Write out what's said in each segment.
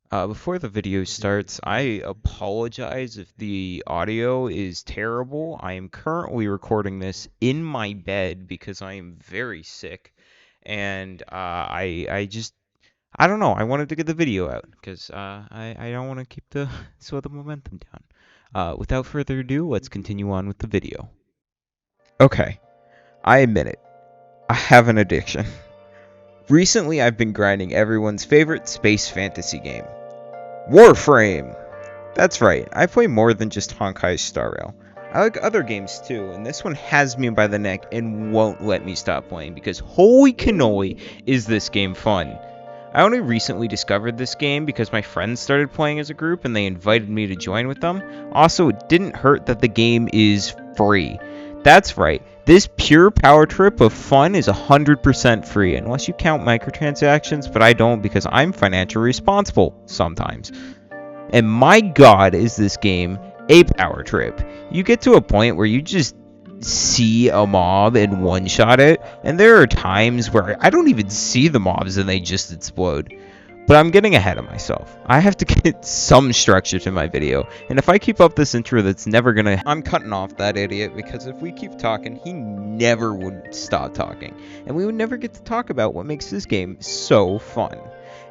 Before the video starts, I apologize if the audio is terrible. I am currently recording this in my bed because I am very sick, and I don't know. I wanted to get the video out because I don't want to keep the slow the momentum down. Without further ado, let's continue on with the video. Okay, I admit it. I have an addiction. Recently, I've been grinding everyone's favorite space fantasy game, Warframe. That's right, I play more than just Honkai Star Rail. I like other games too, and this one has me by the neck and won't let me stop playing because holy cannoli is this game fun. I only recently discovered this game because my friends started playing as a group and they invited me to join with them. Also, it didn't hurt that the game is free. That's right, this pure power trip of fun is 100% free, unless you count microtransactions, but I don't because I'm financially responsible sometimes. And my god, is this game a power trip. You get to a point where you just see a mob and one-shot it, and there are times where I don't even see the mobs and they just explode. But I'm getting ahead of myself. I have to get some structure to my video, and if I keep up this intro that's never gonna... I'm cutting off that idiot, because if we keep talking, he never would stop talking. And we would never get to talk about what makes this game so fun.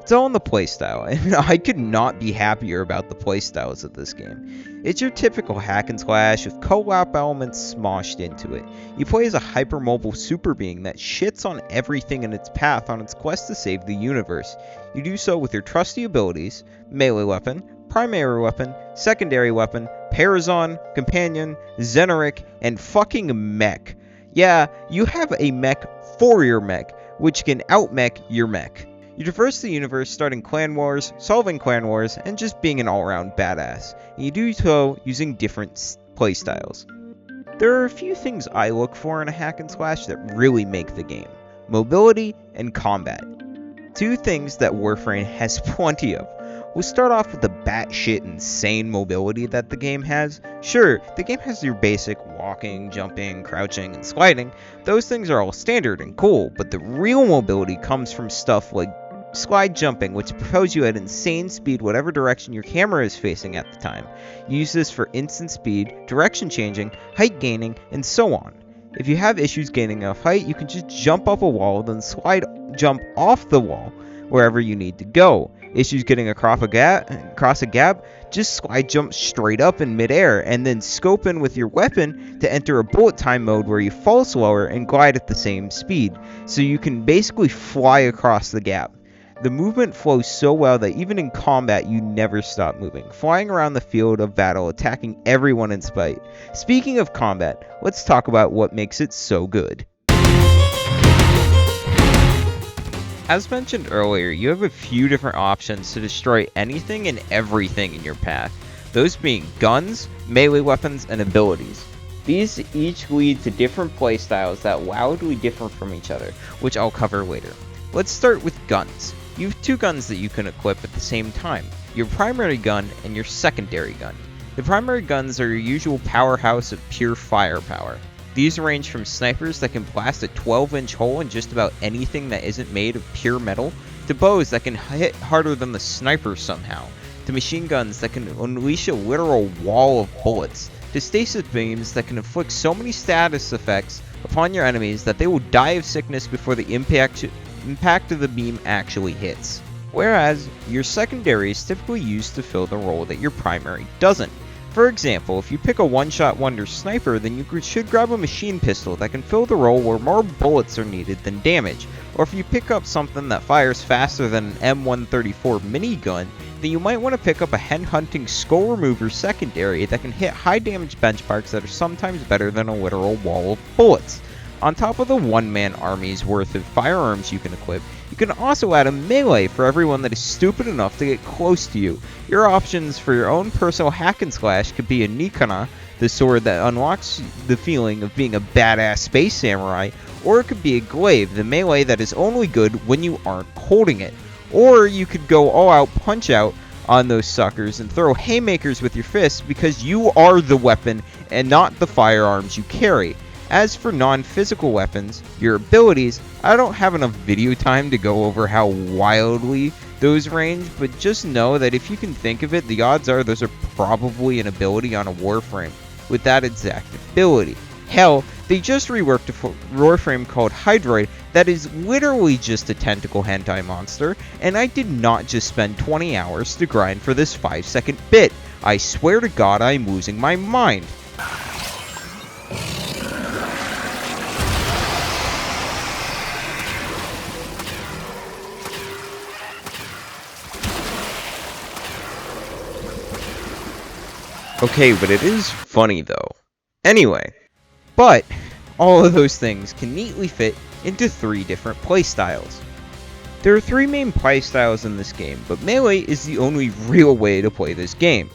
It's all in the playstyle, and I could not be happier about the playstyles of this game. It's your typical hack and slash with co-op elements smoshed into it. You play as a hypermobile super being that shits on everything in its path on its quest to save the universe. You do so with your trusty abilities, melee weapon, primary weapon, secondary weapon, Parazon, companion, Xenoric, and fucking mech. Yeah, you have a mech for your mech, which can out-mech your mech. You traverse the universe starting clan wars, solving clan wars, and just being an all-around badass. And you do so using different playstyles. There are a few things I look for in a hack and slash that really make the game: mobility and combat. Two things that Warframe has plenty of. We'll start off with the batshit insane mobility that the game has. Sure, the game has your basic walking, jumping, crouching, and sliding. Those things are all standard and cool, but the real mobility comes from stuff like slide jumping, which propels you at insane speed whatever direction your camera is facing at the time. You use this for instant speed, direction changing, height gaining, and so on. If you have issues gaining enough height, you can just jump up a wall, then jump off the wall wherever you need to go. Issues getting across a gap, just slide jump straight up in midair, and then scope in with your weapon to enter a bullet time mode where you fall slower and glide at the same speed, so you can basically fly across the gap. The movement flows so well that even in combat you never stop moving, flying around the field of battle, attacking everyone in sight. Speaking of combat, let's talk about what makes it so good. As mentioned earlier, you have a few different options to destroy anything and everything in your path, those being guns, melee weapons, and abilities. These each lead to different playstyles that wildly differ from each other, which I'll cover later. Let's start with guns. You have two guns that you can equip at the same time, your primary gun and your secondary gun. The primary guns are your usual powerhouse of pure firepower. These range from snipers that can blast a 12-inch hole in just about anything that isn't made of pure metal, to bows that can hit harder than the sniper somehow, to machine guns that can unleash a literal wall of bullets, to stasis beams that can inflict so many status effects upon your enemies that they will die of sickness before the impact of the beam actually hits. Whereas, your secondary is typically used to fill the role that your primary doesn't. For example, if you pick a one-shot wonder sniper, then you should grab a machine pistol that can fill the role where more bullets are needed than damage. Or if you pick up something that fires faster than an M134 minigun, then you might want to pick up a hen-hunting skull remover secondary that can hit high damage benchmarks that are sometimes better than a literal wall of bullets. On top of the one-man army's worth of firearms you can equip, you can also add a melee for everyone that is stupid enough to get close to you. Your options for your own personal hack and slash could be a Nikana, the sword that unlocks the feeling of being a badass space samurai, or it could be a glaive, the melee that is only good when you aren't holding it. Or you could go all out punch out on those suckers and throw haymakers with your fists because you are the weapon and not the firearms you carry. As for non-physical weapons, your abilities, I don't have enough video time to go over how wildly those range, but just know that if you can think of it, the odds are those are probably an ability on a Warframe with that exact ability. Hell, they just reworked a Warframe called Hydroid that is literally just a tentacle hentai monster, and I did not just spend 20 hours to grind for this 5-second bit. I swear to God I'm losing my mind. Okay, but it is funny though. Anyway, but all of those things can neatly fit into 3 different playstyles. There are 3 main playstyles in this game, but melee is the only real way to play this game.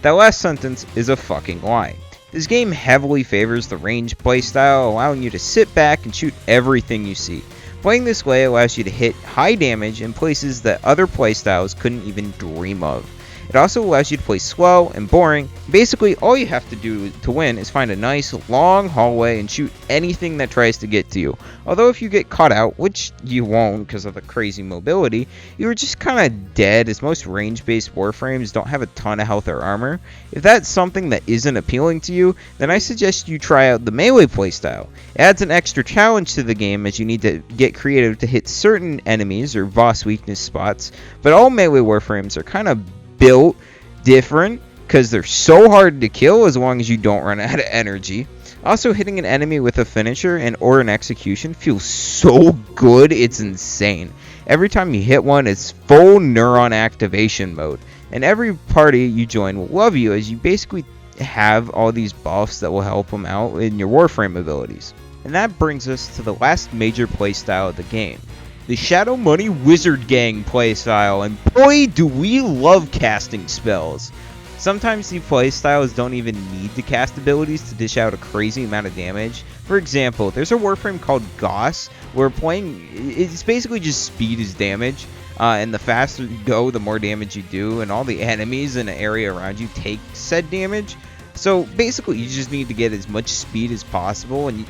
That last sentence is a fucking lie. This game heavily favors the range playstyle, allowing you to sit back and shoot everything you see. Playing this way allows you to hit high damage in places that other playstyles couldn't even dream of. It also allows you to play slow and boring. Basically, all you have to do to win is find a nice long hallway and shoot anything that tries to get to you. Although if you get caught out, which you won't because of the crazy mobility, you're just kind of dead, as most range-based Warframes don't have a ton of health or armor. If that's something that isn't appealing to you, then I suggest you try out the melee playstyle. It adds an extra challenge to the game as you need to get creative to hit certain enemies or boss weakness spots, but all melee Warframes are kind of built different because they're so hard to kill as long as you don't run out of energy. Also, hitting an enemy with a finisher and or an execution feels so good, it's insane. Every time you hit one, it's full neuron activation mode, and every party you join will love you as you basically have all these buffs that will help them out in your Warframe abilities. And that brings us to the last major playstyle of the game, the Shadow Money Wizard Gang playstyle, and boy do we love casting spells. Sometimes the playstyles don't even need to cast abilities to dish out a crazy amount of damage. For example, there's a Warframe called Goss, where it's basically just speed is damage, and the faster you go, the more damage you do, and all the enemies in an area around you take said damage. So basically you just need to get as much speed as possible, and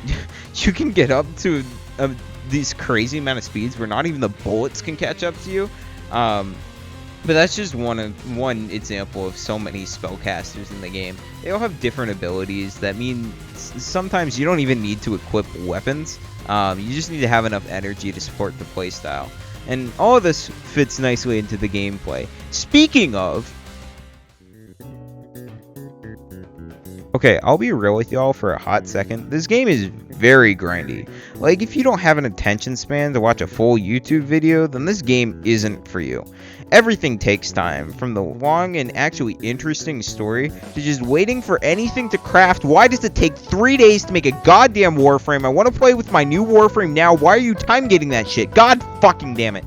you can get up to these crazy amount of speeds where not even the bullets can catch up to you. But that's just one example of so many spellcasters in the game. They all have different abilities that mean sometimes you don't even need to equip weapons. You just need to have enough energy to support the playstyle. And all of this fits nicely into the gameplay. Speaking of, okay, I'll be real with y'all for a hot second. This game is very grindy. Like, if you don't have an attention span to watch a full YouTube video, then this game isn't for you. Everything takes time, from the long and actually interesting story to just waiting for anything to craft. Why does it take 3 days to make a goddamn Warframe? I want to play with my new Warframe now. Why are you time gating that shit? God fucking damn it.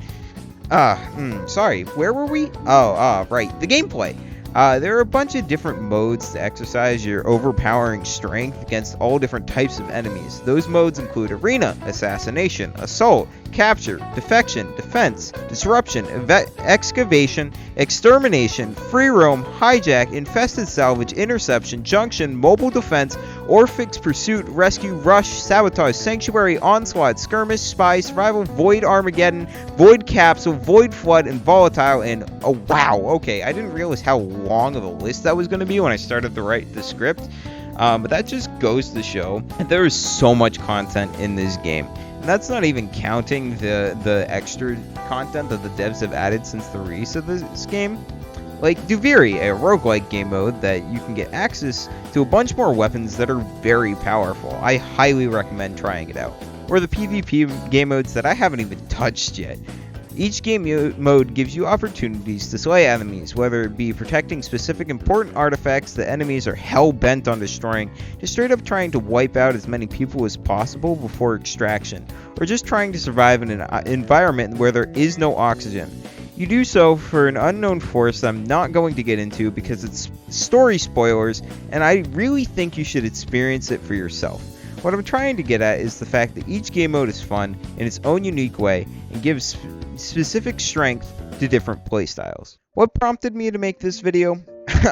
Sorry, where were we? Right, the gameplay. There are a bunch of different modes to exercise your overpowering strength against all different types of enemies. Those modes include Arena, Assassination, Assault, Capture, Defection, Defense, Disruption, Excavation, Extermination, Free Roam, Hijack, Infested Salvage, Interception, Junction, Mobile Defense, Orphix Pursuit, Rescue, Rush, Sabotage, Sanctuary, Onslaught, Skirmish, Spy, Survival, Void Armageddon, Void Capsule, Void Flood, and Volatile, and oh wow, okay, I didn't realize how long of a list that was going to be when I started to write the script, but that just goes to show that there is so much content in this game. And that's not even counting the extra content that the devs have added since the release of this game. Like Duviri, a roguelike game mode that you can get access to a bunch more weapons that are very powerful. I highly recommend trying it out. Or the PvP game modes that I haven't even touched yet. Each game mode gives you opportunities to slay enemies, whether it be protecting specific important artifacts that enemies are hell-bent on destroying, to straight up trying to wipe out as many people as possible before extraction, or just trying to survive in an environment where there is no oxygen. You do so for an unknown force that I'm not going to get into because it's story spoilers, and I really think you should experience it for yourself. What I'm trying to get at is the fact that each game mode is fun in its own unique way and gives specific strength to different playstyles. What prompted me to make this video?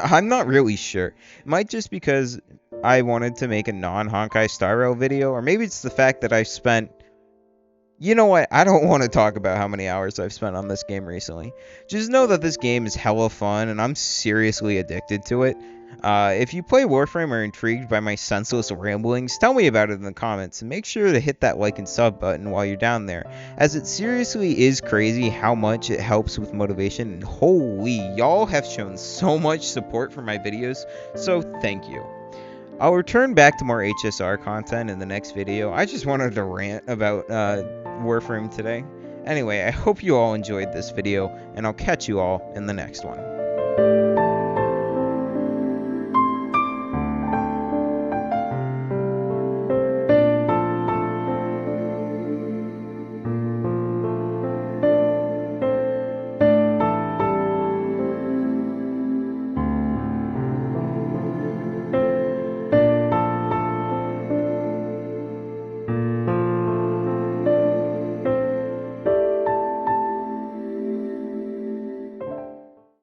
I'm not really sure. It might just because I wanted to make a non-Honkai Star Rail video, or maybe it's the fact that I spent You know what? I don't want to talk about how many hours I've spent on this game recently. Just know that this game is hella fun, and I'm seriously addicted to it. If you play Warframe or are intrigued by my senseless ramblings, tell me about it in the comments, and make sure to hit that like and sub button while you're down there, as it seriously is crazy how much it helps with motivation, and holy, y'all have shown so much support for my videos, so thank you. I'll return back to more HSR content in the next video. I just wanted to rant about Warframe today. Anyway, I hope you all enjoyed this video, and I'll catch you all in the next one.